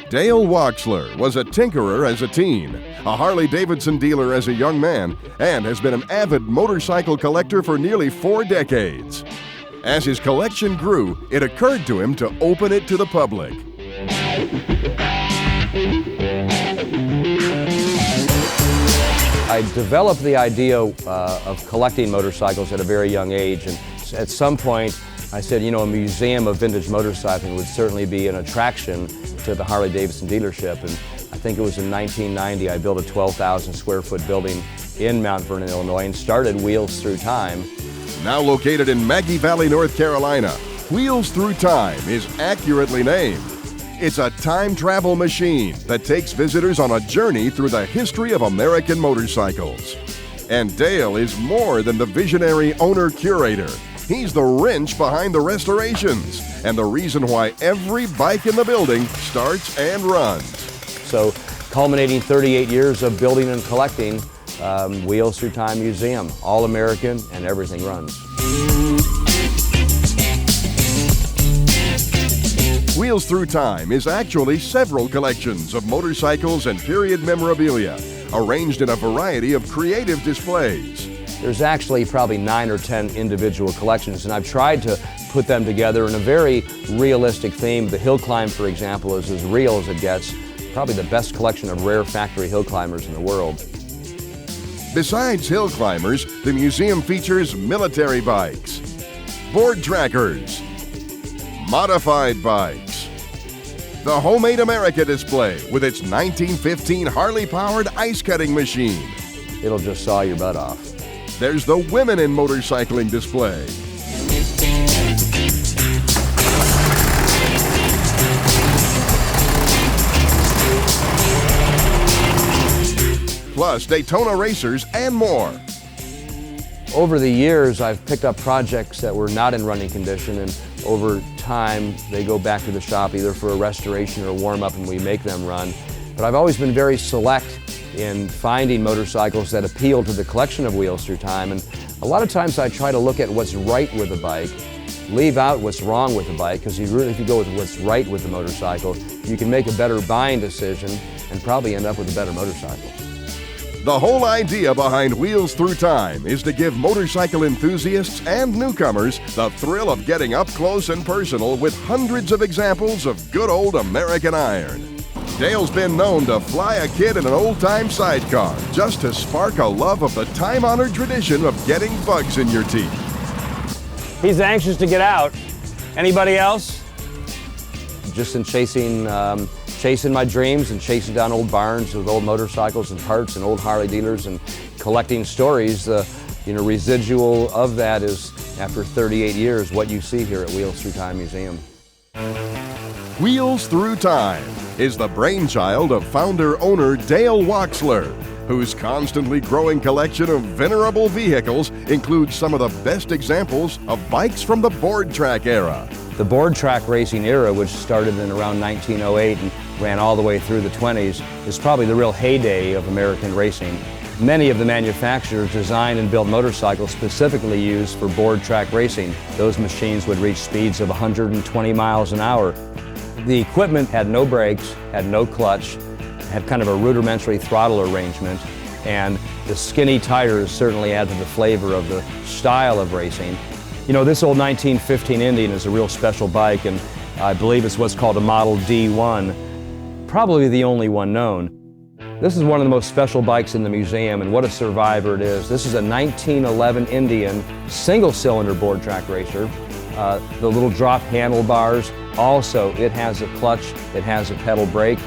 Dale Walksler was a tinkerer as a teen, a Harley Davidson dealer as a young man, and has been an avid motorcycle collector for nearly 4 decades. As his collection grew, it occurred to him to open it to the public. I developed the idea of collecting motorcycles at a very young age, and at some point I said, you know, a museum of vintage motorcycling would certainly be an attraction to the Harley Davidson dealership. And I think it was in 1990 I built a 12,000 square foot building in Mount Vernon, Illinois, and started Wheels Through Time. Now located in Maggie Valley, North Carolina, Wheels Through Time is accurately named. It's a time travel machine that takes visitors on a journey through the history of American motorcycles. And Dale is more than the visionary owner-curator. He's the wrench behind the restorations and the reason why every bike in the building starts and runs. So, culminating 38 years of building and collecting, Wheels Through Time Museum, all American and everything runs. Wheels Through Time is actually several collections of motorcycles and period memorabilia, arranged in a variety of creative displays. There's actually probably 9 or 10 individual collections, and I've tried to put them together in a very realistic theme. The hill climb, for example, is as real as it gets. Probably the best collection of rare factory hill climbers in the world. Besides hill climbers, the museum features military bikes, board trackers, modified bikes, the Homemade America display with its 1915 Harley-powered ice cutting machine. It'll just saw your butt off. There's the Women in Motorcycling display. Plus Daytona racers and more. Over the years, I've picked up projects that were not in running condition, and over time, they go back to the shop either for a restoration or a warm-up, and we make them run. But I've always been very select in finding motorcycles that appeal to the collection of Wheels Through Time, and a lot of times I try to look at what's right with a bike, leave out what's wrong with the bike, because if you go with what's right with the motorcycle, you can make a better buying decision and probably end up with a better motorcycle. The whole idea behind Wheels Through Time is to give motorcycle enthusiasts and newcomers the thrill of getting up close and personal with hundreds of examples of good old American iron. Dale's been known to fly a kid in an old-time sidecar just to spark a love of the time-honored tradition of getting bugs in your teeth. He's anxious to get out. Anybody else? Just in chasing my dreams and chasing down old barns with old motorcycles and parts and old Harley dealers and collecting stories, the residual of that is, after 38 years, what you see here at Wheels Through Time Museum. Wheels Through Time is the brainchild of founder-owner Dale Walksler, whose constantly growing collection of venerable vehicles includes some of the best examples of bikes from the board track era. The board track racing era, which started in around 1908 and ran all the way through the 20s, is probably the real heyday of American racing. Many of the manufacturers designed and built motorcycles specifically used for board track racing. Those machines would reach speeds of 120 miles an hour. The equipment had no brakes, had no clutch, had kind of a rudimentary throttle arrangement, and the skinny tires certainly add to the flavor of the style of racing. You know, this old 1915 Indian is a real special bike, and I believe it's what's called a Model D1, probably the only one known. This is one of the most special bikes in the museum, and what a survivor it is. This is a 1911 Indian single-cylinder board track racer. The little drop handlebars, also it has a clutch, it has a pedal brake,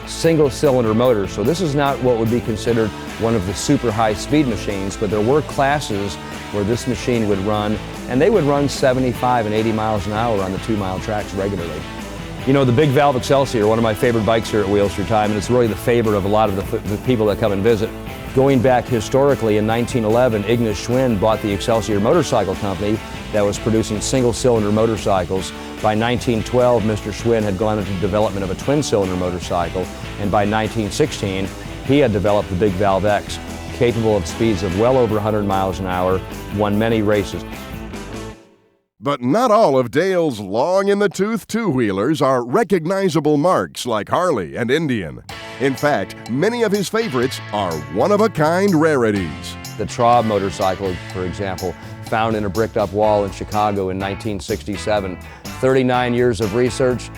single-cylinder motor. So this is not what would be considered one of the super high-speed machines, but there were classes where this machine would run, and they would run 75 and 80 miles an hour on the 2-mile tracks regularly. You know, the Big Valve Excelsior, one of my favorite bikes here at Wheels Through Time, and it's really the favorite of a lot of the people that come and visit. Going back historically, in 1911, Ignace Schwinn bought the Excelsior Motorcycle Company that was producing single-cylinder motorcycles. By 1912, Mr. Schwinn had gone into development of a twin-cylinder motorcycle, and by 1916, he had developed the Big Valve X, capable of speeds of well over 100 miles an hour, won many races. But not all of Dale's long-in-the-tooth two-wheelers are recognizable marks like Harley and Indian. In fact, many of his favorites are one-of-a-kind rarities. The Traub motorcycle, for example, found in a bricked-up wall in Chicago in 1967. 39 years of research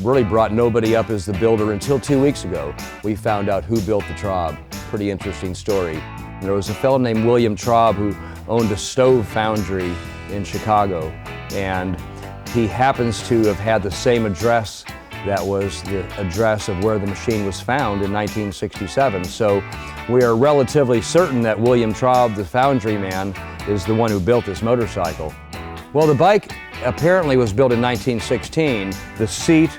really brought nobody up as the builder until 2 weeks ago. We found out who built the Traub. Pretty interesting story. There was a fellow named William Traub who owned a stove foundry in Chicago, and he happens to have had the same address that was the address of where the machine was found in 1967. So we are relatively certain that William Traub, the foundry man, is the one who built this motorcycle. Well, the bike apparently was built in 1916. The seat,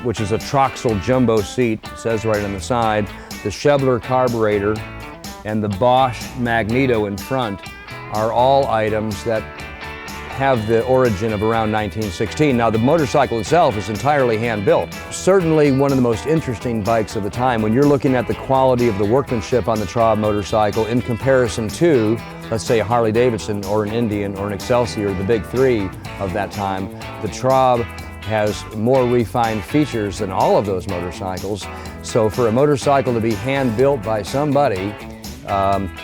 which is a Troxel jumbo seat, it says right on the side, the Schebler carburetor, and the Bosch magneto in front are all items that have the origin of around 1916. Now, the motorcycle itself is entirely hand-built. Certainly one of the most interesting bikes of the time. When you're looking at the quality of the workmanship on the Traub motorcycle in comparison to, let's say, a Harley Davidson or an Indian or an Excelsior, the big three of that time, the Traub has more refined features than all of those motorcycles. So for a motorcycle to be hand-built by somebody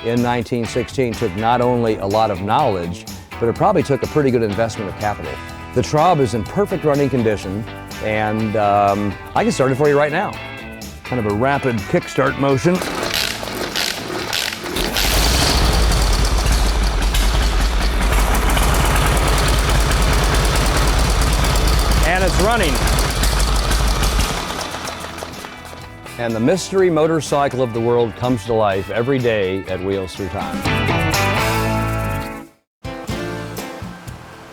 in 1916 took not only a lot of knowledge, but it probably took a pretty good investment of capital. The Traub is in perfect running condition, and I can start it for you right now. Kind of a rapid kickstart motion. And it's running. And the mystery motorcycle of the world comes to life every day at Wheels Through Time.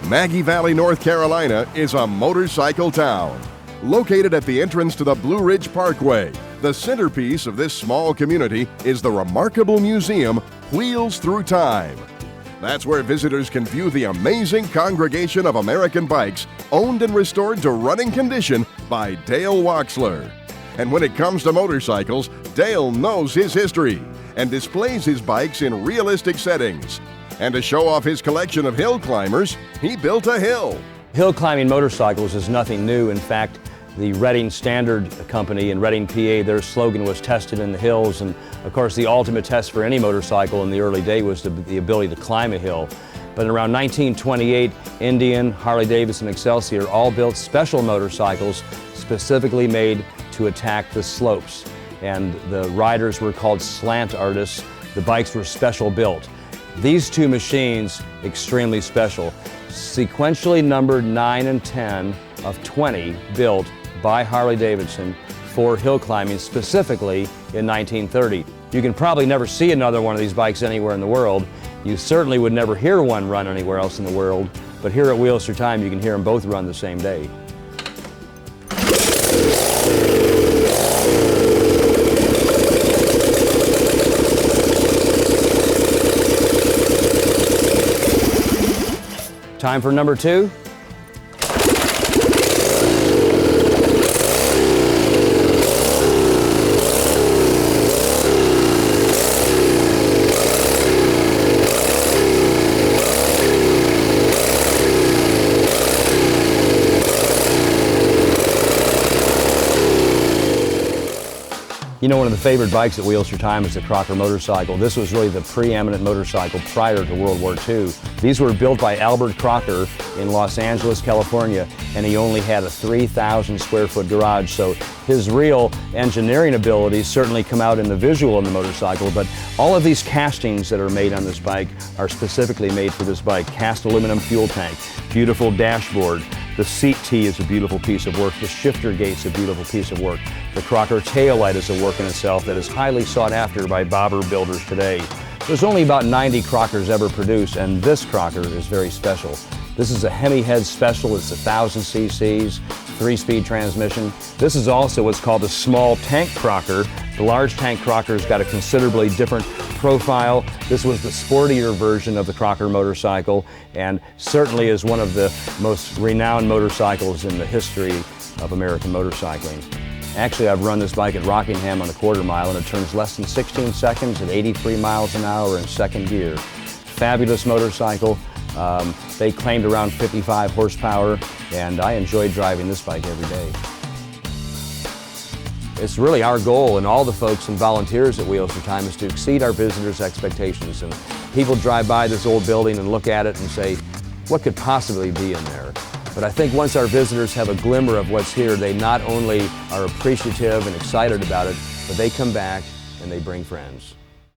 Maggie Valley, North Carolina is a motorcycle town. Located at the entrance to the Blue Ridge Parkway, the centerpiece of this small community is the remarkable museum, Wheels Through Time. That's where visitors can view the amazing congregation of American bikes owned and restored to running condition by Dale Walksler. And when it comes to motorcycles, Dale knows his history and displays his bikes in realistic settings. And to show off his collection of hill climbers, he built a hill. Hill climbing motorcycles is nothing new. In fact, the Reading Standard Company in Reading, PA, their slogan was tested in the hills. And of course, the ultimate test for any motorcycle in the early day was the ability to climb a hill. But around 1928, Indian, Harley Davidson, Excelsior all built special motorcycles specifically made to attack the slopes. And the riders were called slant artists. The bikes were special built. These two machines, extremely special, sequentially numbered 9 and 10 of 20 built by Harley Davidson for hill climbing, specifically in 1930. You can probably never see another one of these bikes anywhere in the world. You certainly would never hear one run anywhere else in the world, but here at Wheels Through Time you can hear them both run the same day. Time for number 2. You know, one of the favorite bikes at Wheels Through Time is the Crocker motorcycle. This was really the preeminent motorcycle prior to World War II. These were built by Albert Crocker in Los Angeles, California, and he only had a 3,000 square foot garage, so his real engineering abilities certainly come out in the visual on the motorcycle, but all of these castings that are made on this bike are specifically made for this bike. Cast aluminum fuel tank, beautiful dashboard. The seat tee is a beautiful piece of work. The shifter gate's a beautiful piece of work. The Crocker taillight is a work in itself that is highly sought after by bobber builders today. There's only about 90 Crockers ever produced, and this Crocker is very special. This is a Hemi head special. It's 1,000 cc's, 3-speed transmission. This is also what's called a small tank Crocker. The large tank Crocker's got a considerably different profile. This was the sportier version of the Crocker motorcycle, and certainly is one of the most renowned motorcycles in the history of American motorcycling. Actually, I've run this bike at Rockingham on a quarter mile, and it turns less than 16 seconds at 83 miles an hour in second gear. Fabulous motorcycle. They claimed around 55 horsepower, and I enjoyed driving this bike every day. It's really our goal, and all the folks and volunteers at Wheels Through Time, is to exceed our visitors' expectations. And people drive by this old building and look at it and say, what could possibly be in there? But I think once our visitors have a glimmer of what's here, they not only are appreciative and excited about it, but they come back and they bring friends.